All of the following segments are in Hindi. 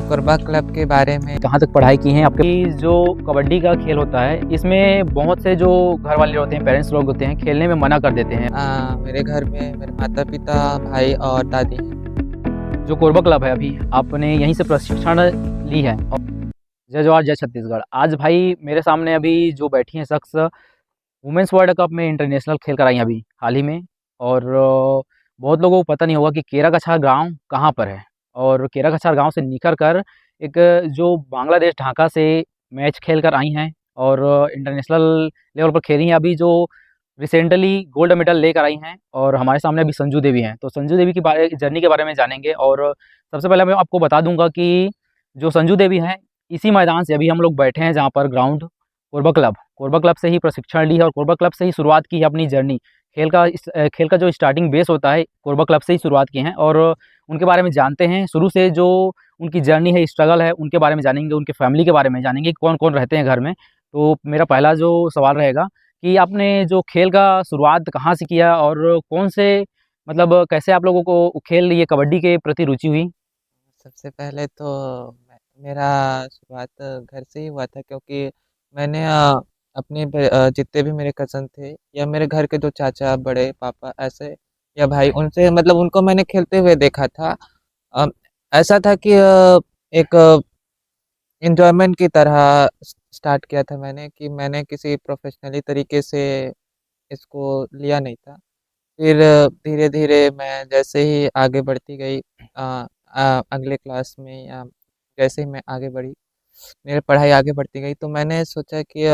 कोरबा क्लब के बारे में कहाँ तक पढ़ाई की हैं आपके? जो कबड्डी का खेल होता है इसमें बहुत से जो घर वाले होते हैं, पेरेंट्स लोग होते हैं, खेलने में मना कर देते हैं। मेरे घर में मेरे माता-पिता, भाई और दादी हैं। जो कोरबा क्लब है, अभी आपने यहीं से प्रशिक्षण ली है। और जय जवाहर जय छत्तीसगढ़। आज भाई मेरे सामने अभी जो बैठी हैं शख्स वुमेन्स वर्ल्ड कप में इंटरनेशनल खेल कर आई हैं अभी हाल ही में। और बहुत लोगों को पता नहीं होगा कि केराकछार गाँव कहाँ पर है। और केराकछार गाँव से निकल कर एक जो बांग्लादेश ढाका से मैच खेल कर आई हैं और इंटरनेशनल लेवल पर खेली हैं अभी, जो रिसेंटली गोल्ड मेडल लेकर आई हैं। और हमारे सामने अभी संजू देवी हैं, तो संजू देवी की जर्नी के बारे में जानेंगे। और सबसे पहले मैं आपको बता दूंगा कि जो संजू देवी हैं, इसी मैदान से अभी हम लोग बैठे हैं जहाँ पर ग्राउंड कोरबा क्लब से ही प्रशिक्षण ली है और कोरबा क्लब से ही शुरुआत की है अपनी जर्नी। खेल का जो स्टार्टिंग बेस होता है कोरबा क्लब से ही शुरुआत की है। और उनके बारे में जानते हैं, शुरू से जो उनकी जर्नी है, स्ट्रगल है, उनके बारे में जानेंगे, उनके फैमिली के बारे में जानेंगे, कौन कौन रहते हैं घर में। तो मेरा पहला जो सवाल रहेगा कि आपने जो खेल का शुरुआत कहाँ से किया और कौन से मतलब कैसे आप लोगों को खेल ये कबड्डी के प्रति रुचि हुई? सबसे पहले तो मेरा शुरुआत घर से ही हुआ था, क्योंकि मैंने जितने भी मेरे कज़न थे या मेरे घर के जो चाचा, बड़े पापा ऐसे या भाई, उनसे मतलब उनको मैंने खेलते हुए देखा था। अ, ऐसा था कि एक एन्जॉयमेंट की तरह स्टार्ट किया था मैंने, कि मैंने किसी प्रोफ़ेशनली तरीके से इसको लिया नहीं था। फिर धीरे-धीरे मैं जैसे ही आगे बढ़ती गई, अगले क्लास में या जैसे ही मैं आगे बढ़ी, मेरी पढ़ाई आगे बढ़ती गई, तो मैंने सोचा कि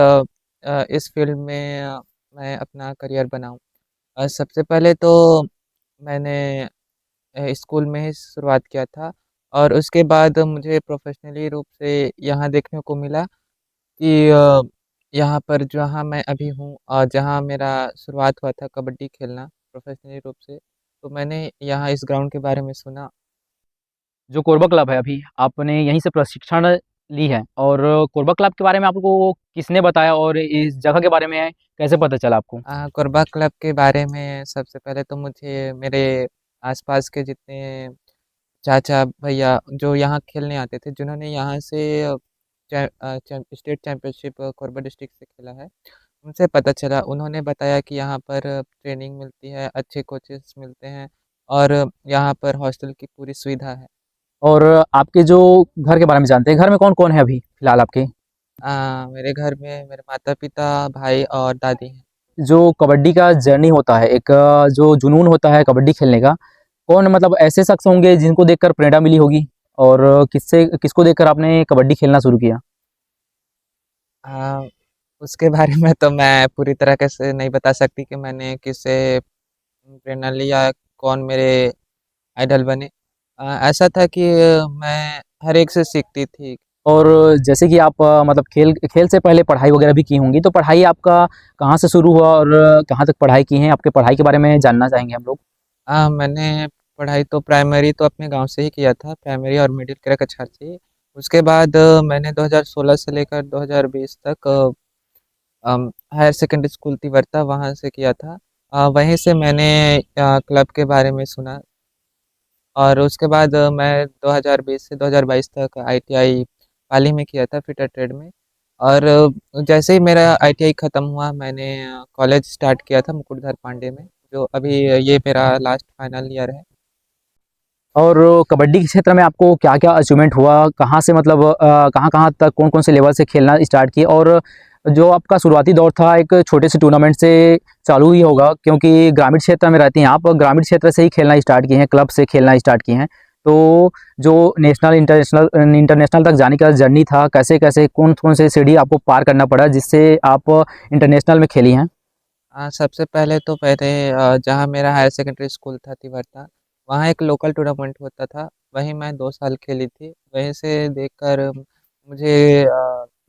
इस फ़ील्ड में मैं अपना करियर बनाऊँ। सबसे पहले तो मैंने स्कूल में ही शुरुआत किया था, और उसके बाद मुझे प्रोफ़ेशनली रूप से यहाँ देखने को मिला कि यहाँ पर जहाँ मैं अभी हूँ और जहाँ मेरा शुरुआत हुआ था कबड्डी खेलना प्रोफ़ेशनली रूप से, तो मैंने यहाँ इस ग्राउंड के बारे में सुना। जो कोरबा क्लब है, अभी आपने यहीं से प्रशिक्षण ली है। और कोरबा क्लब के बारे में आपको किसने बताया और इस जगह के बारे में कैसे पता चला आपको? कोरबा क्लब के बारे में सबसे पहले तो मुझे मेरे आस-पास के जितने चाचा, भैया जो यहाँ खेलने आते थे, जिन्होंने यहाँ से स्टेट चैंपियनशिप कोरबा डिस्ट्रिक्ट से खेला है, उनसे पता चला। उन्होंने बताया कि यहाँ पर ट्रेनिंग मिलती है, अच्छे कोचेस मिलते हैं और यहाँ पर हॉस्टल की पूरी सुविधा है। और आपके जो घर के बारे में जानते हैं, घर में कौन-कौन है अभी फ़िलहाल आपके? मेरे घर में मेरे माता-पिता, भाई और दादी हैं। जो कबड्डी का जर्नी होता है, एक जो जुनून होता है कबड्डी खेलने का, कौन मतलब ऐसे शख्स होंगे जिनको देखकर प्रेरणा मिली होगी? और किसको देखकर आपने कबड्डी खेलना शुरू किया? अ, उसके बारे में तो मैं पूरी तरीके से नहीं बता सकती कि मैंने किससे प्रेरणा ली या कौन मेरे आइडल बने। ऐसा था कि मैं हर एक से सीखती थी। और जैसे कि आप मतलब खेल खेल से पहले पढ़ाई वगैरह भी की होंगी, तो पढ़ाई आपका कहाँ से शुरू हुआ और कहाँ तक पढ़ाई की हैं? आपके पढ़ाई के बारे में जानना चाहेंगे हम लोग। मैंने पढ़ाई तो प्राइमरी तो अपने गाँव से ही किया था, प्राइमरी और मिडिल केराकछार से ही। उसके बाद मैंने 2016 से लेकर 2020 तक हायर सेकेंडरी स्कूल तिवर्ता वहाँ से किया था। वहीं से मैंने क्लब के बारे में सुना, और उसके बाद मैं 2020 से 2022 तक आईटीआई पाली में किया था, फिटर ट्रेड में। और जैसे ही मेरा आईटीआई ख़त्म हुआ, मैंने कॉलेज स्टार्ट किया था मुकुटधर पांडे में, जो अभी ये मेरा लास्ट फाइनल ईयर है। और कबड्डी के क्षेत्र में आपको क्या-क्या अचीवमेंट हुआ? कहाँ से मतलब कहाँ-कहाँ तक कौन-कौन से लेवल से खेलना स्टार्ट किए? और जो आपका शुरुआती दौर था एक छोटे से टूर्नामेंट से चालू ही होगा, क्योंकि ग्रामीण क्षेत्र में रहती हैं आप, ग्रामीण क्षेत्र से ही खेलना स्टार्ट किए हैं, क्लब से खेलना स्टार्ट किए हैं। तो जो नेशनल, इंटरनेशनल तक जाने का जर्नी था, कैसे-कैसे, कौन-कौन से सीढ़ी आपको पार करना पड़ा जिससे आप इंटरनेशनल में खेली हैं? सबसे पहले तो जहाँ मेरा हायर सेकेंडरी स्कूल था तिवर्ता, वहाँ एक लोकल टूर्नामेंट होता था, वहीं मैं 2 साल खेली थी। वहीं से देखकर मुझे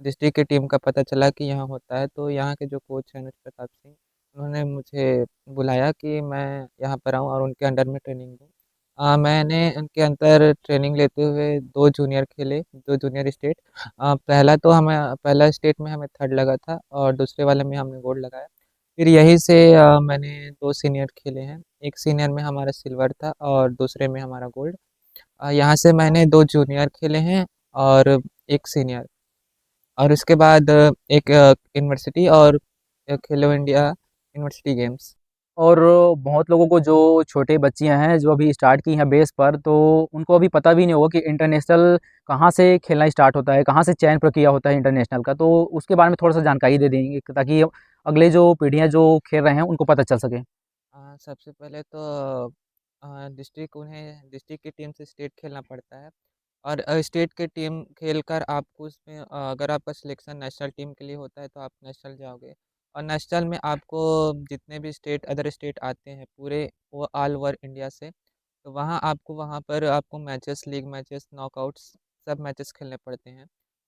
डिस्ट्रिक्ट की टीम का पता चला कि यहाँ होता है, तो यहाँ के जो कोच हैं अनुज प्रताप सिंह, उन्होंने मुझे बुलाया कि मैं यहाँ पर आऊँ और उनके अंडर में ट्रेनिंग लूँ। मैंने उनके अंदर ट्रेनिंग लेते हुए 2 जूनियर खेले, 2 जूनियर स्टेट। पहला स्टेट में हमें थर्ड लगा था और दूसरे वाले में हमने गोल्ड लगाया। फिर यहीं से मैंने 2 सीनियर खेले हैं। एक सीनियर में हमारा सिल्वर था और दूसरे में हमारा गोल्ड। यहाँ से मैंने 2 जूनियर खेले हैं और एक सीनियर, और उसके बाद एक यूनिवर्सिटी और खेलो इंडिया यूनिवर्सिटी गेम्स। और बहुत लोगों को जो छोटे बच्चियाँ हैं, जो अभी स्टार्ट की हैं बेस पर, तो उनको अभी पता भी नहीं होगा कि इंटरनेशनल कहाँ से खेलना स्टार्ट होता है, कहाँ से चयन प्रक्रिया होता है इंटरनेशनल का। तो उसके बारे में थोड़ा-सा जानकारी दे देंगे ताकि अगले जो पीढ़ियाँ जो खेल रहे हैं, उनको पता चल सके। सबसे पहले तो डिस्ट्रिक्ट की टीम से स्टेट खेलना पड़ता है, और स्टेट की टीम खेलकर आपको उसमें अगर आपका सिलेक्शन नेशनल टीम के लिए होता है तो आप नेशनल जाओगे, और नेशनल में आपको जितने भी स्टेट अदर स्टेट आते हैं पूरे, वो ऑल ओवर इंडिया से, तो वहाँ पर आपको मैचेस, लीग मैचेस, नॉकआउट्स, सब मैचेस खेलने पड़ते हैं।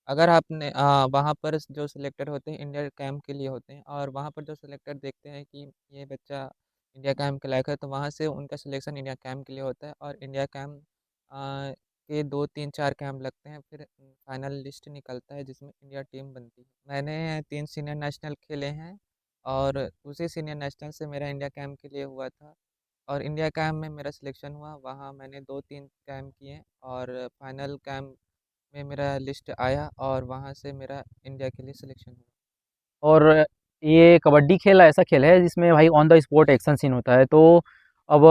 अगर आपने वहाँ पर जो सिलेक्टर होते हैं इंडिया कैंप के लिए होते हैं, और वहाँ पर जो सिलेक्टर देखते हैं कि ये बच्चा इंडिया कैंप के लायक है, तो वहाँ से उनका सिलेक्शन इंडिया कैंप के लिए होता है, और इंडिया कैंप के 2 3 4 कैंप लगते हैं, फिर फाइनल लिस्ट निकलता है जिसमें इंडिया टीम बनती है। मैंने 3 सीनियर नेशनल खेले हैं, और उसी सीनियर नेशनल से मेरा इंडिया कैंप के लिए हुआ था, और इंडिया कैंप में मेरा सिलेक्शन हुआ। वहाँ मैंने 2 3 कैंप किए, और फाइनल कैंप में मेरा लिस्ट आया, और वहाँ से मेरा इंडिया के लिए सिलेक्शन हुआ। और ये कबड्डी खेल ऐसा खेल है जिसमें भाई on the spot action scene होता है। तो अब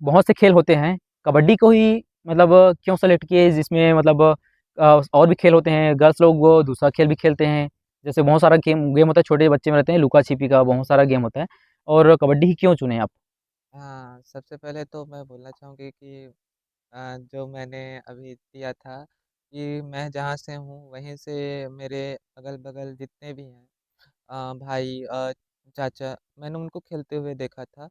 बहुत से खेल होते हैं, कबड्डी को ही मतलब क्यों सेलेक्ट किए, जिसमें मतलब और भी खेल होते हैं, गर्ल्स लोग वो दूसरा खेल भी खेलते हैं, जैसे बहुत सारा गेम गेम होता है, छोटे बच्चे में रहते हैं, लुका छिपी का बहुत सारा गेम होता है, और कबड्डी ही क्यों चुने आप? हाँ, सबसे पहले तो मैं बोलना चाहूँगी कि जो मैंने अभी दिया था कि मैं जहाँ से हूँ वहीं से मेरे अगल-बगल जितने भी हैं भाई, चाचा, मैंने उनको खेलते हुए देखा था।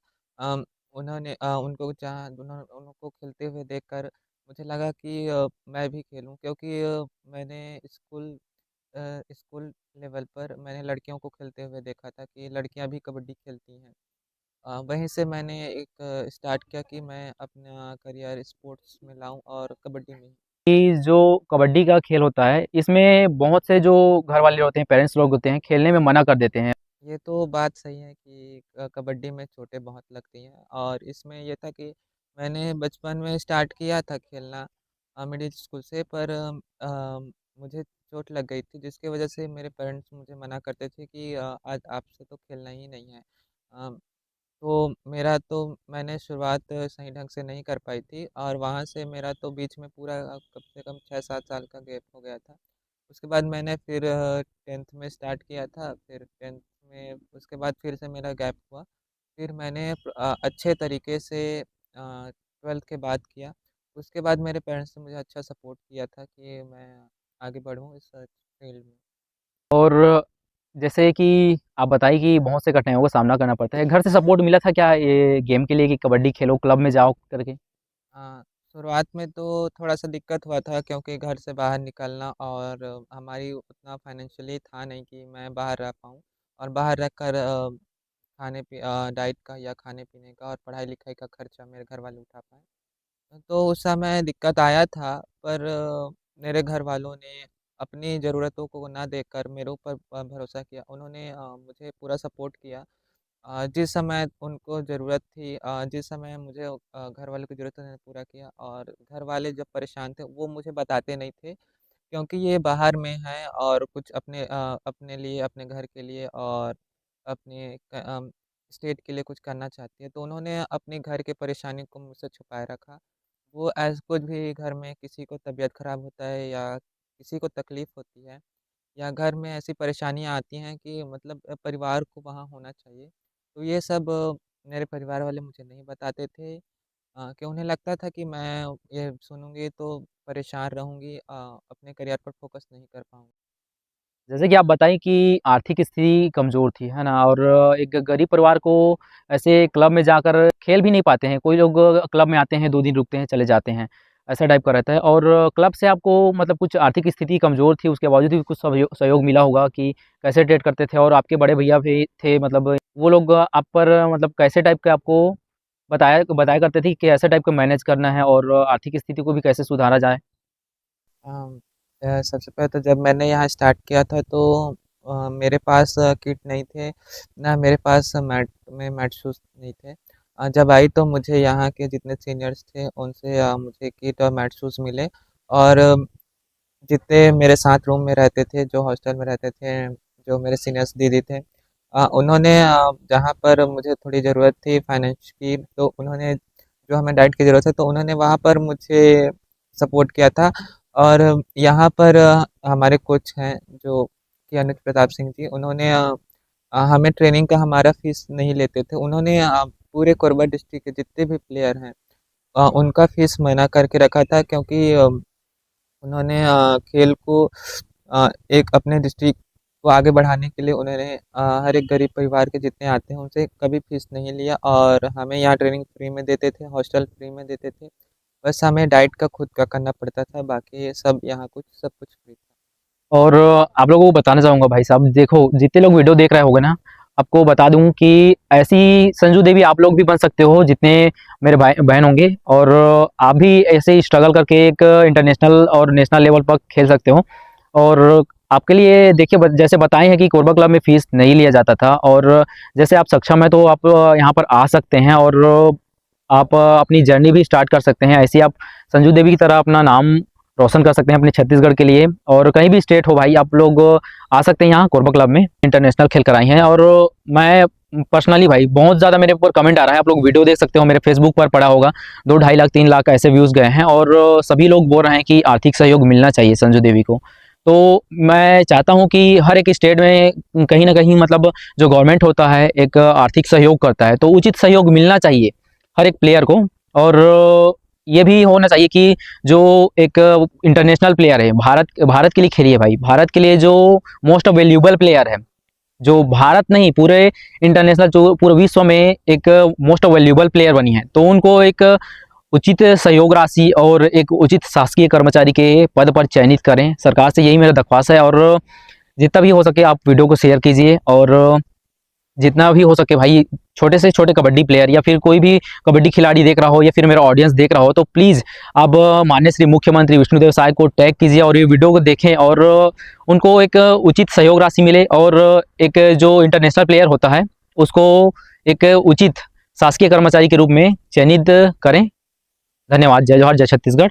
उनको खेलते हुए देखकर मुझे लगा कि मैं भी खेलूँ, क्योंकि मैंने स्कूल लेवल पर मैंने लड़कियों को खेलते हुए देखा था कि लड़कियां भी कबड्डी खेलती हैं। वहीं से मैंने एक स्टार्ट किया कि मैं अपना करियर स्पोर्ट्स में लाऊं, और कबड्डी में ही। कि जो कबड्डी का खेल होता है, इसमें बहुत से जो घर वाले होते हैं, पेरेंट्स लोग होते हैं, खेलने में मना कर देते हैं। ये तो बात सही है कि कबड्डी में चोटें बहुत लगती हैं, और इसमें ये था कि मैंने बचपन में स्टार्ट किया था खेलना मिडिल स्कूल से, पर मुझे चोट लग गई थी, जिसकी वजह से मेरे पेरेंट्स मुझे मना करते थे कि आज आपसे तो खेलना ही नहीं है। तो मैंने शुरुआत सही ढंग से नहीं कर पाई थी, और वहाँ से मेरा तो बीच में पूरा कम से कम 6 7 साल का गैप हो गया था। उसके बाद मैंने फिर 10th में स्टार्ट किया था, फिर 10th में उसके बाद फिर से मेरा गैप हुआ। फिर मैंने अच्छे तरीके से 12th के बाद किया। उसके बाद मेरे पेरेंट्स ने मुझे अच्छा सपोर्ट किया था कि मैं आगे बढ़ूँ इस फील्ड में। और जैसे कि आप बताइए कि बहुत से कठिनाइयों का सामना करना पड़ता है। घर से सपोर्ट मिला था क्या ये गेम के लिए कि कबड्डी खेलो, क्लब में जाओ करके? हाँ, शुरुआत में तो थोड़ा-सा दिक्कत हुआ था, क्योंकि घर से बाहर निकलना, और हमारी उतना फाइनेंशियली था नहीं कि मैं बाहर रह पाऊँ, और बाहर रहकर डाइट का या खाने-पीने का और पढ़ाई-लिखाई का खर्चा मेरे घर वाले उठा पाएँ। तो उस समय दिक्कत आया था, पर मेरे घर वालों ने अपनी ज़रूरतों को ना देखकर मेरे ऊपर भरोसा किया। उन्होंने मुझे पूरा सपोर्ट किया। जिस समय उनको ज़रूरत थी, जिस समय मुझे घर वालों की ज़रूरत थी, उन्होंने पूरा किया, और घर वाले जब परेशान थे वो मुझे बताते नहीं थे, क्योंकि ये बाहर में है, और कुछ अपने लिए, अपने घर के लिए, और अपने स्टेट के लिए कुछ करना चाहती है, तो उन्होंने अपने घर की परेशानी को मुझसे छुपाए रखा। वो कुछ भी घर में किसी को तबीयत ख़राब होता है, या किसी को तकलीफ़ होती है, या घर में ऐसी परेशानियाँ आती हैं कि मतलब परिवार को वहाँ होना चाहिए। तो ये सब मेरे परिवार वाले मुझे नहीं बताते थे, कि उन्हें लगता था कि मैं ये सुनूँगी तो परेशान रहूँगी, अपने करियर पर फ़ोकस नहीं कर पाऊँगी। जैसे कि आप बताएँ कि आर्थिक स्थिति कमज़ोर थी, है ना? और एक गरीब परिवार को ऐसे क्लब में जाकर खेल भी नहीं पाते हैं। कोई लोग क्लब में आते हैं, 2 दिन रुकते हैं, चले जाते हैं, ऐसा टाइप का रहता है। और क्लब से आपको मतलब कुछ आर्थिक स्थिति कमज़ोर थी, उसके बावजूद भी कुछ सहयोग मिला होगा कि कैसे ट्रेड करते थे, और आपके बड़े भैया भी थे, मतलब वो लोग आप पर मतलब कैसे टाइप के आपको बताया बताया करते थे कि ऐसे टाइप का मैनेज करना है और आर्थिक स्थिति को भी कैसे सुधारा जाए? अम, सबसे पहले तो जब मैंने यहाँ स्टार्ट किया था तो मेरे पास किट नहीं थे, ना मेरे पास मैट शूज़ नहीं थे। जब आई तो मुझे यहाँ के जितने सीनियर्स थे उनसे मुझे किट और मैट शूज़ मिले, और जितने मेरे साथ रूम में रहते थे, जो हॉस्टल में रहते थे, जो मेरे सीनियर्स दीदी थे, उन्होंने जहाँ पर मुझे थोड़ी ज़रूरत थी फाइनेंस की, तो उन्होंने जो हमें डाइट की ज़रूरत है तो उन्होंने वहाँ पर मुझे सपोर्ट किया था। और यहाँ पर हमारे कोच हैं जो कि अनुज प्रताप सिंह जी, उन्होंने हमें ट्रेनिंग का हमारा फीस नहीं लेते थे। उन्होंने पूरे कोरबा डिस्ट्रिक्ट के जितने भी प्लेयर हैं उनका फीस मना करके रखा था, क्योंकि उन्होंने खेल को एक अपने डिस्ट्रिक्ट को आगे बढ़ाने के लिए उन्होंने हर एक गरीब परिवार के जितने आते हैं उनसे कभी फीस नहीं लिया, और हमें यहाँ ट्रेनिंग फ्री में देते थे, हॉस्टल फ्री में देते थे। बस हमें डाइट का खुद का करना पड़ता था, बाकी ये सब यहाँ कुछ सब कुछ फ्री था। और आप लोगों को बताना चाहूँगा भाई साहब, देखो जितने लोग वीडियो देख रहे होंगे ना, आपको बता दूँ कि ऐसी संजू देवी आप लोग भी बन सकते हो जितने मेरे भाई बहन होंगे, और आप भी ऐसे ही स्ट्रगल करके एक इंटरनेशनल और नेशनल लेवल पर खेल सकते हो। और आपके लिए देखिए जैसे बताए हैं कि कोरबा क्लब में फ़ीस नहीं लिया जाता था, और जैसे आप सक्षम हैं तो आप यहाँ पर आ सकते हैं और आप अपनी जर्नी भी स्टार्ट कर सकते हैं। ऐसे ही आप संजू देवी की तरह अपना नाम रोशन कर सकते हैं अपने छत्तीसगढ़ के लिए। और कहीं भी स्टेट हो भाई, आप लोग आ सकते हैं यहाँ कोरबा क्लब में, इंटरनेशनल खेल कराई हैं। और मैं पर्सनली भाई बहुत ज़्यादा मेरे ऊपर कमेंट आ रहा है, आप लोग वीडियो देख सकते हो, मेरे फेसबुक पर पड़ा होगा, 2 ढाई लाख 3 लाख ऐसे व्यूज़ गए हैं, और सभी लोग बोल रहे हैं कि आर्थिक सहयोग मिलना चाहिए संजू देवी को। तो मैं चाहता हूँ कि हर एक स्टेट में कहीं ना कहीं मतलब जो गवर्नमेंट होता है एक आर्थिक सहयोग करता है, तो उचित सहयोग मिलना चाहिए हर एक प्लेयर को। और ये भी होना चाहिए कि जो एक इंटरनेशनल प्लेयर है, भारत भारत के लिए खेलिए भाई, भारत के लिए जो मोस्ट वैल्यूबल प्लेयर है, जो भारत नहीं पूरे इंटरनेशनल जो पूरे विश्व में एक मोस्ट वैल्यूबल प्लेयर बनी है, तो उनको एक उचित सहयोग राशि और एक उचित शासकीय कर्मचारी के पद पर चयनित करें। सरकार से यही मेरा दरख्वास्त है। और जितना भी हो सके आप वीडियो को शेयर कीजिए, और जितना भी हो सके भाई, छोटे से छोटे कबड्डी प्लेयर या फिर कोई भी कबड्डी खिलाड़ी देख रहा हो या फिर मेरा ऑडियंस देख रहा हो, तो प्लीज़ अब माननीय श्री मुख्यमंत्री विष्णुदेव साय को टैग कीजिए और ये वीडियो को देखें, और उनको एक उचित सहयोग राशि मिले, और एक जो इंटरनेशनल प्लेयर होता है उसको एक उचित शासकीय कर्मचारी के रूप में चयनित करें। धन्यवाद। जय जोहार, जय छत्तीसगढ़।